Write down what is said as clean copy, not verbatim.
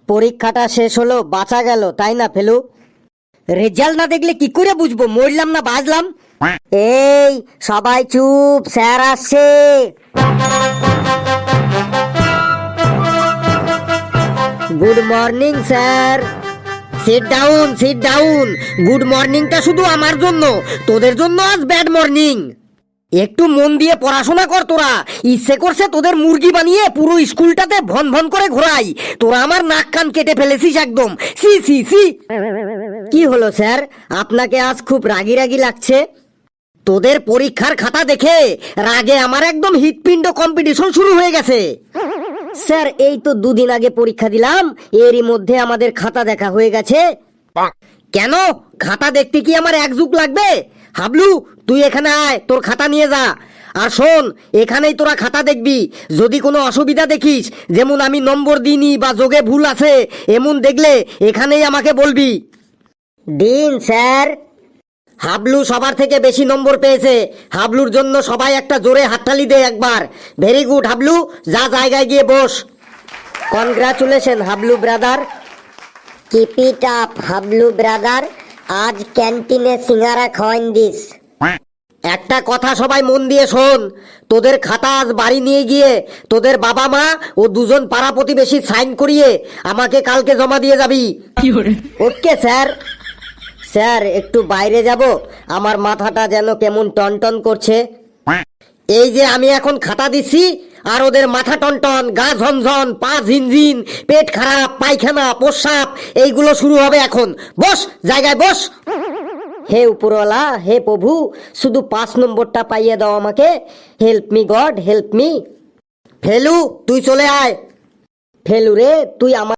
পরীক্ষাটা শেষ হলো, বাঁচা গেল, তাই না ফেলু? রেজাল্ট না দেখলে কি করে বুঝবো মরলাম না বাঁচলাম? এই সবাই চুপ, স্যার আসছে। Good morning sir. Sit down, sit down. Good মর্নিংটা শুধু আমার জন্য, তোদের জন্য আজ ব্যাড মর্নিং। একটু মন দিয়ে পড়াশোনা কর তোরা। ইচ্ছে করছে তোদের মুরগি বানিয়ে পুরো স্কুলটাতে ভন ভন করে ঘোরাই। তোরা আমার নাক কান কেটে ফেলেছিস একদম। সি সি সি। কি হলো স্যার, আপনাকে আজ খুব রাগি রাগি লাগছে? তোদের পরীক্ষার খাতা দেখে রাগে আমার একদম হৃৎপিণ্ড কম্পিটিশন শুরু হয়ে গেছে। স্যার এই তো দুদিন আগে পরীক্ষা দিলাম, এরই মধ্যে আমাদের খাতা দেখা হয়ে গেছে। কেন, খাতা দেখতে কি আমার এক যুগ লাগবে? হাবলু তুই এখানে আয়, তোর খাতা নিয়ে যা। আর শোন, এখানেই তোরা খাতা দেখবি। যদি কোনো অসুবিধা দেখিস, যেমন আমি নম্বর দিইনি বা যোগে ভুল আছে, এমন দেখলে এখানেই আমাকে বলবি। দিন স্যার। হাবলু সবার থেকে বেশি নম্বর পেয়েছে। হাবলুর জন্য সবাই একটা জোরে হাততালি দে একবার। ভেরি গুড হাবলু, যা জায়গায় গিয়ে বস। Congratulation Hablu brother. Keep it up Hablu brother. আজ ক্যান্টিনে সিঙ্গারা খাওয়াইন দিস। একটা কথা সবাই মন দিয়ে শোন, তোদের খাতা আজ বাড়ি নিয়ে গিয়ে তোদের বাবা মা ও দুজন পাড়া প্রতিবেশী সাইন করিয়ে আমাকে কালকে জমা দিয়ে যাবি। Okay sir. স্যার একটু বাইরে যাব, আমার মাথাটা যেন কেমন টনটন করছে। এই যে আমি এখন খাতা দিচ্ছি, আর ওদের মাথা টনটন, গা ঝনঝন, পা ঝিনঝিন, পেট খারাপ, পায়খানা, প্রস্রাব এইগুলো শুরু হবে এখন। বস, জায়গায় বস। হে উপরওয়ালা, হে প্রভু, শুধু 5 নম্বরটা পাইয়ে দাও আমাকে। Help me god, help me. Felu তুই চলে আয়। ফেলু রে, তুই আমার